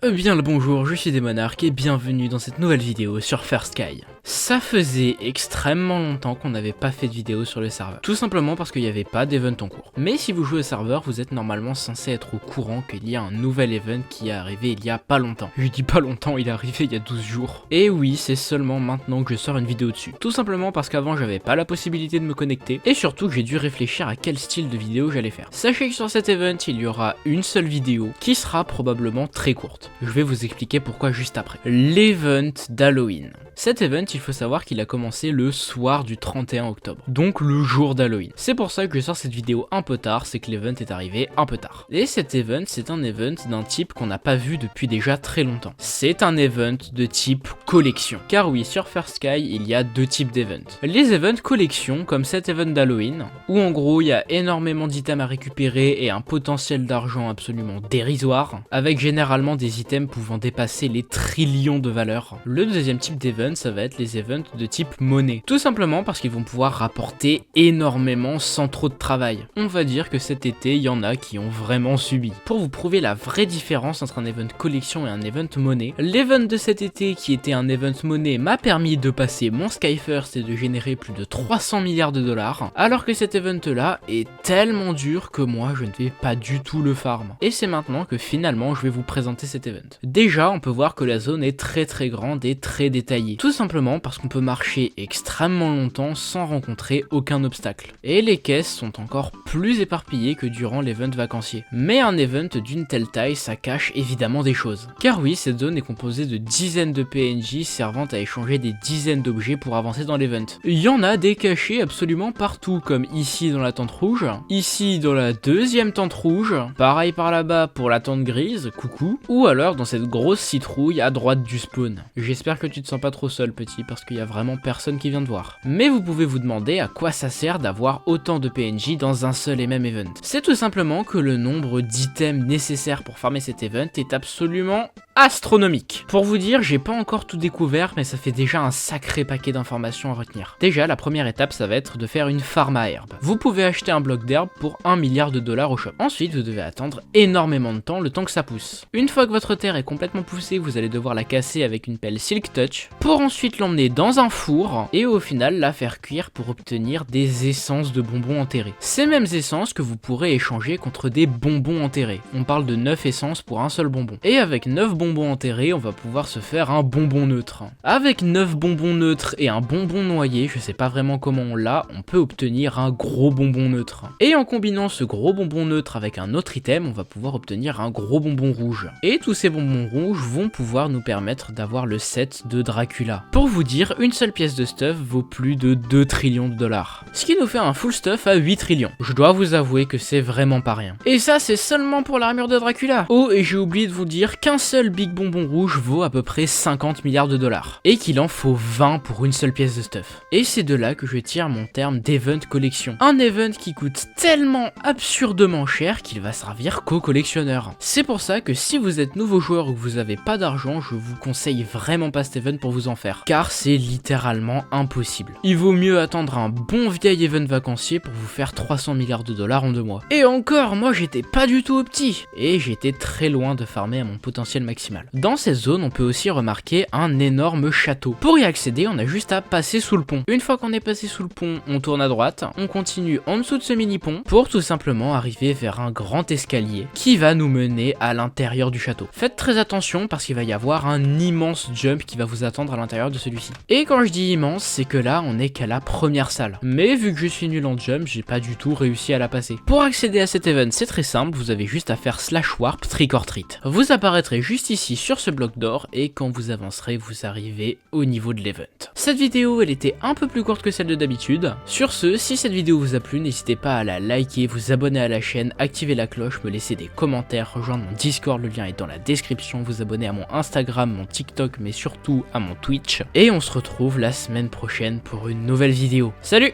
Bien le bonjour, je suis Demonarch et bienvenue dans cette nouvelle vidéo sur First Sky. Ça faisait extrêmement longtemps qu'on n'avait pas fait de vidéo sur le serveur, tout simplement parce qu'il n'y avait pas d'event en cours. Mais si vous jouez au serveur, vous êtes normalement censé être au courant qu'il y a un nouvel event qui est arrivé il y a pas longtemps. Je dis pas longtemps, il est arrivé il y a 12 jours. Et oui, c'est seulement maintenant que je sors une vidéo dessus. Tout simplement parce qu'avant j'avais pas la possibilité de me connecter, et surtout que j'ai dû réfléchir à quel style de vidéo j'allais faire. Sachez que sur cet event, il y aura une seule vidéo qui sera probablement très courte. Je vais vous expliquer pourquoi juste après. L'event d'Halloween. Cet event, il faut savoir qu'il a commencé le soir du 31 octobre, donc le jour d'Halloween. C'est pour ça que je sors cette vidéo un peu tard, c'est que l'event est arrivé un peu tard. Et cet event, c'est un event d'un type qu'on n'a pas vu depuis déjà très longtemps. C'est un event de type collection. Car oui, sur First Sky, il y a deux types d'events. Les events collection, comme cet event d'Halloween, où en gros, il y a énormément d'items à récupérer et un potentiel d'argent absolument dérisoire, avec généralement des items pouvant dépasser les trillions de valeurs. Le deuxième type d'event, ça va être les events de type monnaie. Tout simplement parce qu'ils vont pouvoir rapporter énormément sans trop de travail. On va dire que cet été, il y en a qui ont vraiment subi. Pour vous prouver la vraie différence entre un event collection et un event monnaie, l'event de cet été qui était un event monnaie m'a permis de passer mon Skyfirst et de générer plus de 300 milliards de dollars, alors que cet event là est tellement dur que moi je ne vais pas du tout le farm. Et c'est maintenant que finalement je vais vous présenter cet event. Déjà, on peut voir que la zone est très grande et très détaillée. Tout simplement parce qu'on peut marcher extrêmement longtemps sans rencontrer aucun obstacle. Et les caisses sont encore plus éparpillées que durant l'event vacancier. Mais un event d'une telle taille, ça cache évidemment des choses. Car oui, cette zone est composée de dizaines de PNJ servant à échanger des dizaines d'objets pour avancer dans l'event. Il y en a des cachés absolument partout, comme ici dans la tente rouge, ici dans la deuxième tente rouge, pareil par là-bas pour la tente grise, coucou, ou alors dans cette grosse citrouille à droite du spawn. J'espère que tu te sens pas trop seul petit parce qu'il y a vraiment personne qui vient te voir. Mais vous pouvez vous demander à quoi ça sert d'avoir autant de PNJ dans un seul et même event. C'est tout simplement que le nombre d'items nécessaires pour farmer cet event est absolument astronomique. Pour vous dire, j'ai pas encore tout découvert, mais ça fait déjà un sacré paquet d'informations à retenir. Déjà, la première étape, ça va être de faire une farm à herbe. Vous pouvez acheter un bloc d'herbe pour 1 milliard de dollars au shop. Ensuite, vous devez attendre énormément de temps, le temps que ça pousse. Une fois que votre terre est complètement poussée, vous allez devoir la casser avec une pelle Silk Touch, pour ensuite l'emmener dans un four, et au final la faire cuire pour obtenir des essences de bonbons enterrés. Ces mêmes essences que vous pourrez échanger contre des bonbons enterrés. On parle de 9 essences pour un seul bonbon. Et avec 9 bonbons enterrés, on va pouvoir se faire un bonbon neutre. Avec 9 bonbons neutres et un bonbon noyé, je sais pas vraiment comment on l'a, on peut obtenir un gros bonbon neutre. Et en combinant ce gros bonbon neutre avec un autre item, on va pouvoir obtenir un gros bonbon rouge. Et tous ces bonbons rouges vont pouvoir nous permettre d'avoir le set de Dracula. Pour vous dire, une seule pièce de stuff vaut plus de 2 trillions de dollars. Ce qui nous fait un full stuff à 8 trillions. Je dois vous avouer que c'est vraiment pas rien. Et ça, c'est seulement pour l'armure de Dracula. Oh, et j'ai oublié de vous dire qu'un seul Big Bonbon Rouge vaut à peu près 50 milliards de dollars. Et qu'il en faut 20 pour une seule pièce de stuff. Et c'est de là que je tire mon terme d'event collection. Un event qui coûte tellement absurdement cher qu'il va servir qu'aux collectionneurs. C'est pour ça que si vous êtes nouveau joueur ou que vous avez pas d'argent, je vous conseille vraiment pas cet event pour vous en faire. Car c'est littéralement impossible. Il vaut mieux attendre un bon vieil event vacancier pour vous faire 300 milliards de dollars en 2 mois. Et encore, moi j'étais pas du tout au petit. Et j'étais très loin de farmer à mon potentiel maximal. Dans cette zone, on peut aussi remarquer un énorme château. Pour y accéder, on a juste à passer sous le pont. Une fois qu'on est passé sous le pont, on tourne à droite, on continue en dessous de ce mini pont pour tout simplement arriver vers un grand escalier qui va nous mener à l'intérieur du château. Faites très attention parce qu'il va y avoir un immense jump qui va vous attendre à l'intérieur de celui-ci. Et quand je dis immense, c'est que là, on est qu'à la première salle. Mais vu que je suis nul en jump, j'ai pas du tout réussi à la passer. Pour accéder à cet event, c'est très simple, vous avez juste à faire /warp trick or treat. Vous apparaîtrez juste ici sur ce bloc d'or et quand vous avancerez, vous arrivez au niveau de l'event. Cette vidéo, elle était un peu plus courte que celle de d'habitude. Sur ce, si cette vidéo vous a plu, n'hésitez pas à la liker, vous abonner à la chaîne, activer la cloche, me laisser des commentaires, rejoindre mon Discord, le lien est dans la description, vous abonner à mon Instagram, mon TikTok, mais surtout à mon Twitch. Et on se retrouve la semaine prochaine pour une nouvelle vidéo. Salut!